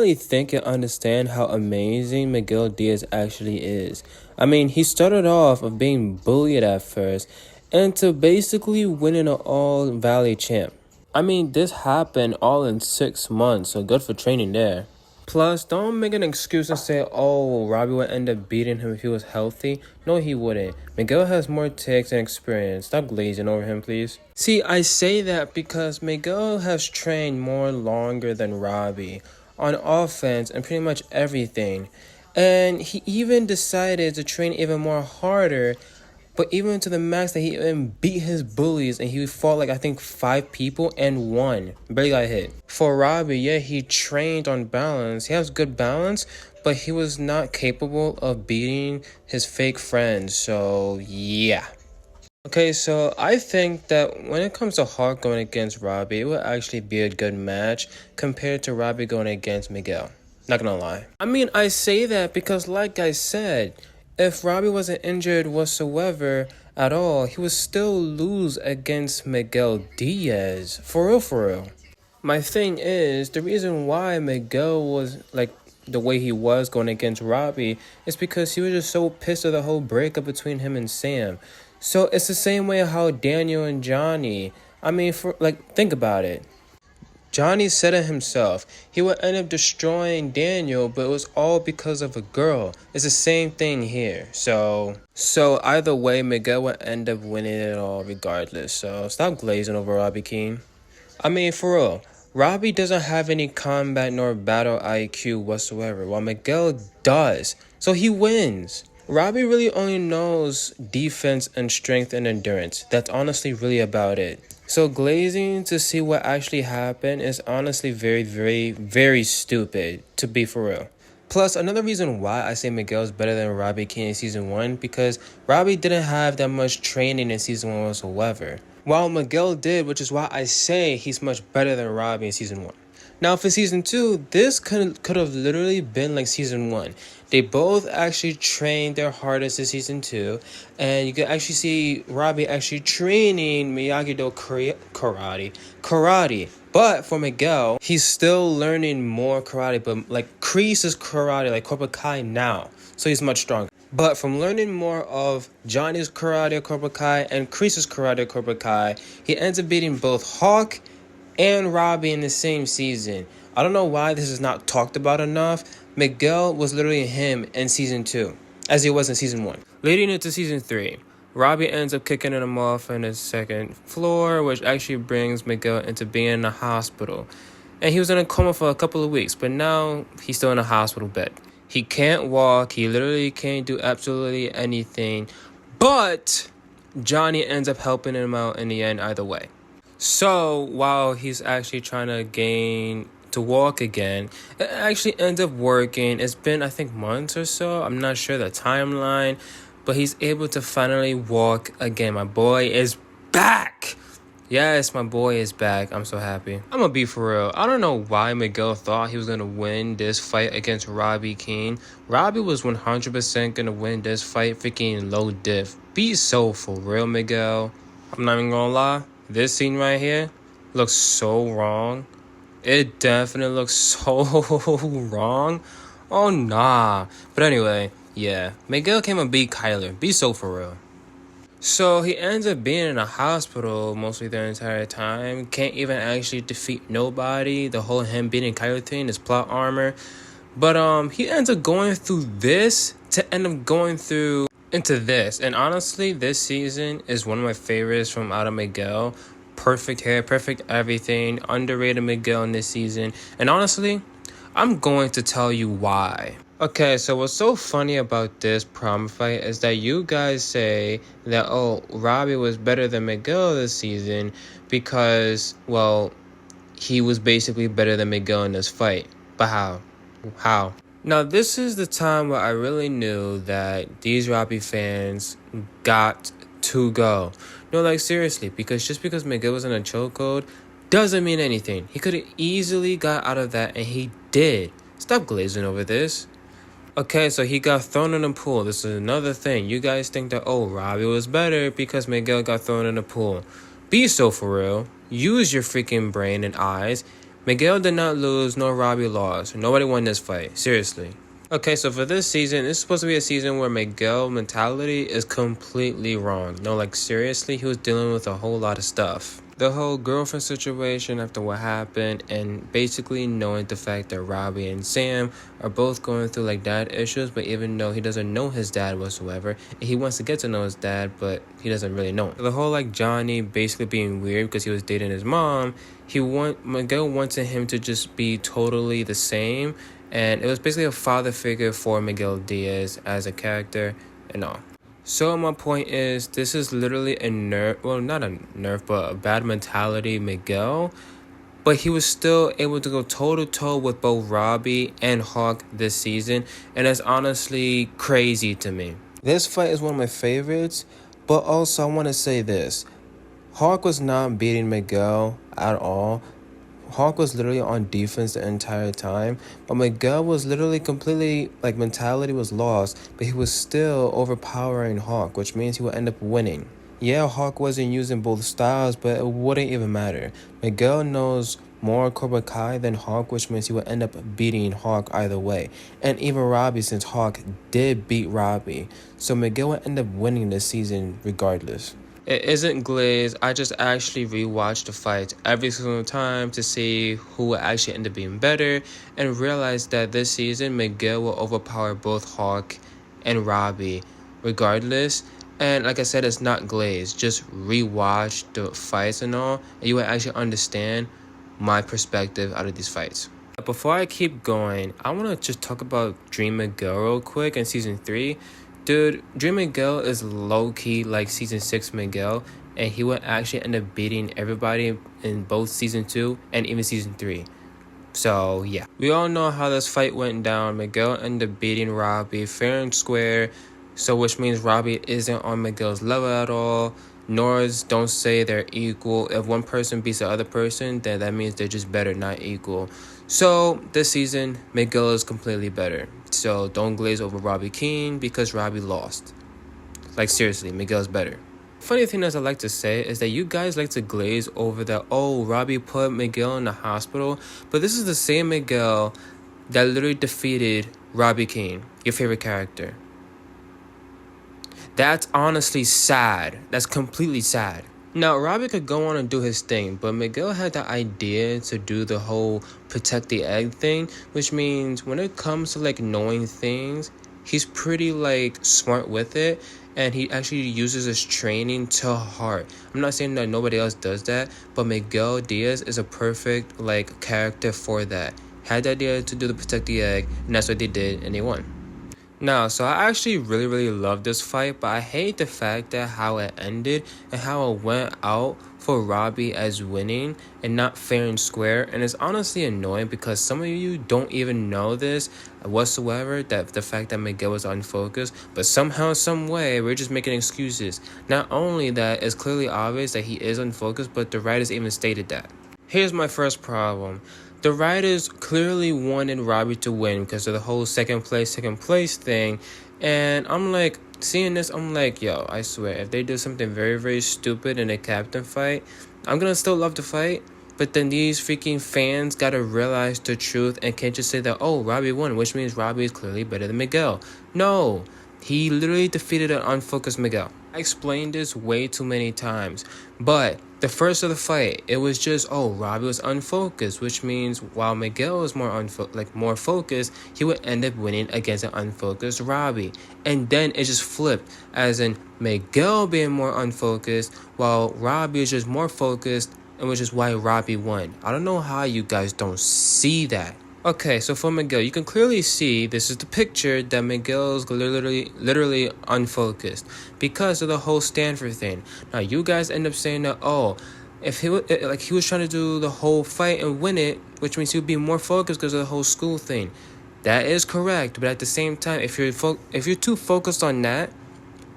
really think and understand how amazing Miguel Diaz actually is. I mean, he started off of being bullied at first and to basically winning an All Valley champ. I mean, this happened all in 6 months, so good for training there. Plus, don't make an excuse and say, oh, Robbie would end up beating him if he was healthy. No, he wouldn't. Miguel has more takes and experience. Stop glazing over him, please. See, I say that because Miguel has trained more longer than Robbie on offense and pretty much everything. And he even decided to train even more harder, but even to the max that he even beat his bullies and he fought like I think 5 people and won. Barely got hit. For Robbie, yeah, he trained on balance. He has good balance, but he was not capable of beating his fake friends. So yeah. Okay, so I think that when it comes to Hawk going against Robbie, it would actually be a good match compared to Robbie going against Miguel. Not gonna lie. I mean, I say that because like I said, if Robbie wasn't injured whatsoever at all, he would still lose against Miguel Diaz. For real, for real. My thing is, the reason why Miguel was like the way he was going against Robbie is because he was just so pissed at the whole breakup between him and Sam. So it's the same way how Daniel and Johnny, I mean, for like, think about it. Johnny said it himself. He would end up destroying Daniel, but it was all because of a girl. It's the same thing here. So either way, Miguel would end up winning it all regardless. So stop glazing over Robbie Keane. I mean, for real, Robbie doesn't have any combat nor battle IQ whatsoever, while Miguel does. So he wins. Robbie really only knows defense and strength and endurance. That's honestly really about it. So glazing to see what actually happened is honestly very, very, very stupid, to be for real. Plus, another reason why I say Miguel is better than Robbie Keane in Season 1, because Robbie didn't have that much training in Season 1 whatsoever, while Miguel did, which is why I say he's much better than Robbie in Season 1. Now, for Season 2, this could have literally been like Season 1. They both actually trained their hardest in Season 2, and you can actually see Robbie actually training Miyagi-Do karate. But for Miguel, he's still learning more karate, but like Kreese's karate, like Cobra Kai now. So he's much stronger. But from learning more of Johnny's karate Cobra Kai and Kreese's karate Cobra Kai, he ends up beating both Hawk and Robbie in the same season. I don't know why this is not talked about enough. Miguel was literally him in Season 2, as he was in Season 1. Leading into Season 3, Robbie ends up kicking him off on his second floor, which actually brings Miguel into being in the hospital. And he was in a coma for a couple of weeks, but now he's still in a hospital bed. He can't walk, he literally can't do absolutely anything, but Johnny ends up helping him out in the end either way. So while he's actually trying to gain to walk again, it actually ends up working. It's been, I think, months or so. I'm not sure the timeline, but he's able to finally walk again. My boy is back. Yes, my boy is back. I'm so happy. I'm gonna be for real. I don't know why Miguel thought he was gonna win this fight against Robbie Keane. Robbie was 100% gonna win this fight freaking low diff. Be so for real, Miguel. I'm not even gonna lie. This scene right here looks so wrong. It definitely looks so wrong. Oh, nah. But anyway, yeah. Miguel came and beat Kyler. Be so for real. So he ends up being in a hospital mostly the entire time. Can't even actually defeat nobody. The whole him beating Kyler thing is plot armor. But he ends up going through this to end up going through into this. And honestly, this season is one of my favorites from out of Miguel. Perfect hair, perfect everything. Underrated Miguel in this season. And honestly, I'm going to tell you why. Okay, so what's so funny about this prom fight is that you guys say that, oh, Robbie was better than Miguel this season because, well, he was basically better than Miguel in this fight. But how? How? Now, this is the time where I really knew that these Robbie fans got to go. No, like, seriously, because just because Miguel was in a chokehold doesn't mean anything. He could have easily got out of that, and he did. Stop glazing over this. Okay, so he got thrown in the pool. This is another thing. You guys think that, oh, Robbie was better because Miguel got thrown in the pool. Be so for real. Use your freaking brain and eyes. Miguel did not lose, nor Robbie lost. Nobody won this fight. Seriously. Okay, so for this season, it's supposed to be a season where Miguel mentality is completely wrong. No, like seriously, he was dealing with a whole lot of stuff. The whole girlfriend situation after what happened, and basically knowing the fact that Robbie and Sam are both going through like dad issues, but even though he doesn't know his dad whatsoever, and he wants to get to know his dad, but he doesn't really know him. The whole like Johnny basically being weird because he was dating his mom, Miguel wanted him to just be totally the same, and it was basically a father figure for Miguel Diaz as a character and all. So my point is, this is literally a nerve, well, not a nerve, but a bad mentality Miguel. But he was still able to go toe-to-toe with both Robbie and Hawk this season. And that's honestly crazy to me. This fight is one of my favorites. But also, I want to say this. Hawk was not beating Miguel at all. Hawk was literally on defense the entire time, but Miguel was literally completely, like, mentality was lost, but he was still overpowering Hawk, which means he would end up winning. Yeah, Hawk wasn't using both styles, but it wouldn't even matter. Miguel knows more Cobra Kai than Hawk, which means he would end up beating Hawk either way. And even Robbie, since Hawk did beat Robbie. So Miguel would end up winning this season regardless. It isn't Glaze. I just actually rewatched the fights every single time to see who would actually end up being better, and realized that this season Miguel will overpower both Hawk and Robbie regardless. And like I said, it's not Glaze. Just rewatch the fights and all, and you will actually understand my perspective out of these fights. Before I keep going, I want to just talk about Dream Miguel real quick in season 3. Dude, Dream Miguel is low-key like season 6 Miguel, and he would actually end up beating everybody in both season 2 and even season 3. So, yeah. We all know how this fight went down. Miguel ended up beating Robbie fair and square, so which means Robbie isn't on Miguel's level at all. Nors don't say they're equal. If one person beats the other person, then that means they're just better, not equal. So, this season, Miguel is completely better. So, don't glaze over Robbie Keane because Robbie lost. Like, seriously, Miguel's better. Funny thing that I like to say is that you guys like to glaze over that, oh, Robbie put Miguel in the hospital. But this is the same Miguel that literally defeated Robbie Keane, your favorite character. That's honestly sad. That's completely sad. Now, Robbie could go on and do his thing, but Miguel had the idea to do the whole protect the egg thing, which means when it comes to, like, knowing things, he's pretty, like, smart with it, and he actually uses his training to heart. I'm not saying that nobody else does that, but Miguel Diaz is a perfect, like, character for that. Had the idea to do the protect the egg, and that's what they did, and they won. Now, so I actually really love this fight, but I hate the fact that how it ended and how it went out for Robbie as winning and not fair and square. And it's honestly annoying because some of you don't even know this whatsoever, that the fact that Miguel was unfocused, but somehow, some way, we're just making excuses. Not only that, it's clearly obvious that he is unfocused, but the writers even stated that. Here's my first problem. The writers clearly wanted Robbie to win because of the whole second place thing. And I'm like, seeing this, I'm like, yo, I swear, if they do something very stupid in a captain fight, I'm gonna still love the fight. But then these freaking fans gotta realize the truth and can't just say that, oh, Robbie won, which means Robbie is clearly better than Miguel. No, he literally defeated an unfocused Miguel. I explained this way too many times, but the first of the fight, it was just, oh, Robbie was unfocused, which means while Miguel was more focused, he would end up winning against an unfocused Robbie. And then it just flipped, as in Miguel being more unfocused, while Robbie is just more focused, and which is why Robbie won. I don't know how you guys don't see that. Okay, so for Miguel, you can clearly see, this is the picture, that Miguel's literally unfocused because of the whole Stanford thing. Now, you guys end up saying that, oh, if he was trying to do the whole fight and win it, which means he would be more focused because of the whole school thing. That is correct, but at the same time, if you're too focused on that,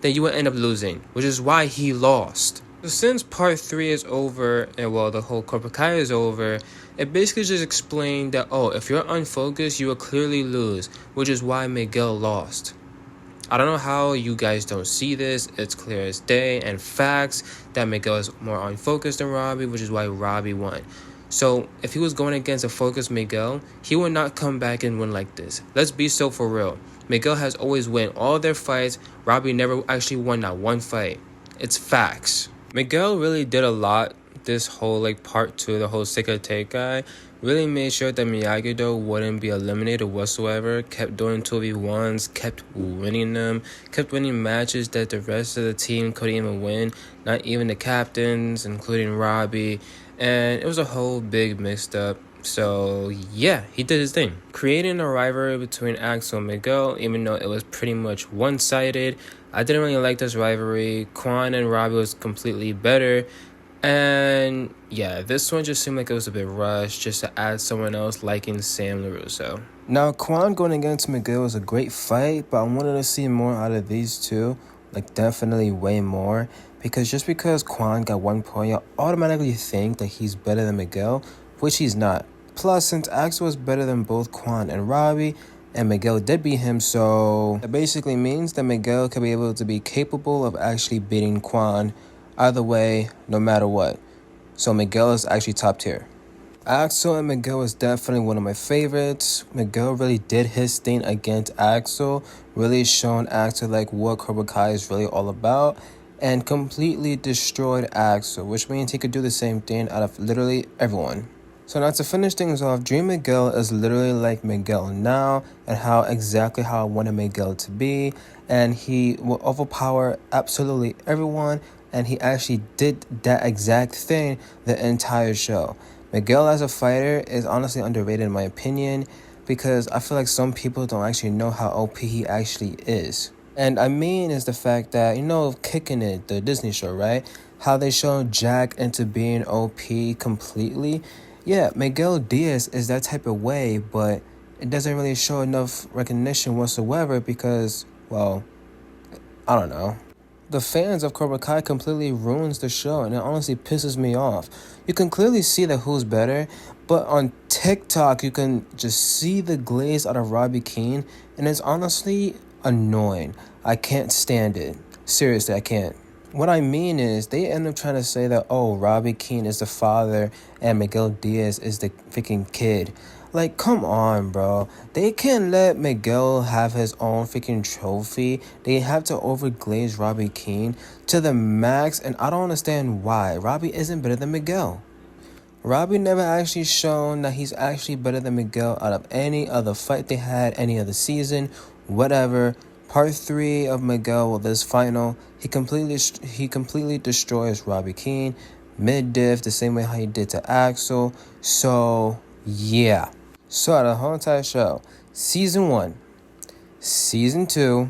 then you will end up losing, which is why he lost. So since part 3 is over, and well, the whole Cobra Kai is over, it basically just explained that, oh, if you're unfocused, you will clearly lose, which is why Miguel lost. I don't know how you guys don't see this. It's clear as day and facts that Miguel is more unfocused than Robbie, which is why Robbie won. So if he was going against a focused Miguel, he would not come back and win like this. Let's be so for real. Miguel has always won all their fights. Robbie never actually won not one fight. It's facts. Miguel really did a lot this whole part 2, the whole Sika take guy. Really made sure that Miyagi-Do wouldn't be eliminated whatsoever. Kept doing 2v1s, kept winning them, kept winning matches that the rest of the team couldn't even win. Not even the captains, including Robbie. And it was a whole big mixed up. So yeah, he did his thing. Creating a rivalry between Axel and Miguel, even though it was pretty much one-sided. I didn't really like this rivalry. Quan and Robbie was completely better. And yeah, this one just seemed like it was a bit rushed just to add someone else liking Sam LaRusso. Now, Quan going against Miguel was a great fight, but I wanted to see more out of these two. Definitely way more. Because just because Quan got 1 point, you automatically think that he's better than Miguel, which he's not. Plus, since Axel was better than both Quan and Robbie, and Miguel did beat him, so it basically means that Miguel could be able to be capable of actually beating Quan either way, no matter what. So Miguel is actually top tier. Axel and Miguel is definitely one of my favorites. Miguel really did his thing against Axel, really showing Axel what Cobra Kai is really all about, and completely destroyed Axel, which means he could do the same thing out of literally everyone. So now to finish things off, Dream Miguel is literally like Miguel now, and exactly how I wanted Miguel to be, and he will overpower absolutely everyone, and he actually did that exact thing the entire show. Miguel as a fighter is honestly underrated in my opinion, because I feel like some people don't actually know how OP he actually is. And I mean is the fact that, Kicking It, the Disney show, right? How they show Jack into being OP completely. Yeah, Miguel Diaz is that type of way, but it doesn't really show enough recognition whatsoever because, well, I don't know. The fans of Cobra Kai completely ruins the show, and it honestly pisses me off. You can clearly see that who's better, but on TikTok, you can just see the glaze out of Robbie Keane, and it's honestly annoying. I can't stand it. Seriously, I can't. What I mean is, they end up trying to say that, Robbie Keane is the father and Miguel Diaz is the freaking kid. Come on, bro. They can't let Miguel have his own freaking trophy. They have to overglaze Robbie Keane to the max, and I don't understand why. Robbie isn't better than Miguel. Robbie never actually shown that he's actually better than Miguel out of any other fight they had, any other season, whatever. Part 3 of Miguel, this final, he completely destroys Robbie Keane, mid-diff, the same way how he did to Axel. So, yeah. So, out of the whole entire show, Season 1, Season 2,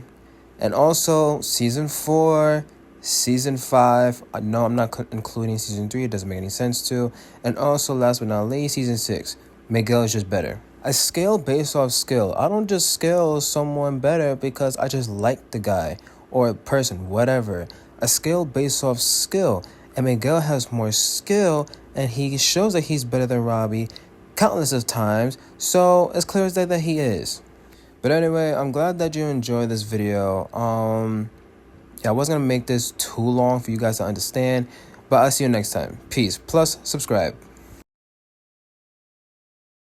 and also Season 4, Season 5. No, I'm not including Season 3. It doesn't make any sense to. And also, last but not least, Season 6. Miguel is just better. I scale based off skill. I don't just scale someone better because I just like the guy or person, whatever. I scale based off skill. And Miguel has more skill, and he shows that he's better than Robbie countless of times. So it's clear as day that he is. But anyway, I'm glad that you enjoyed this video. I wasn't gonna make this too long for you guys to understand, but I'll see you next time. Peace. Plus, subscribe.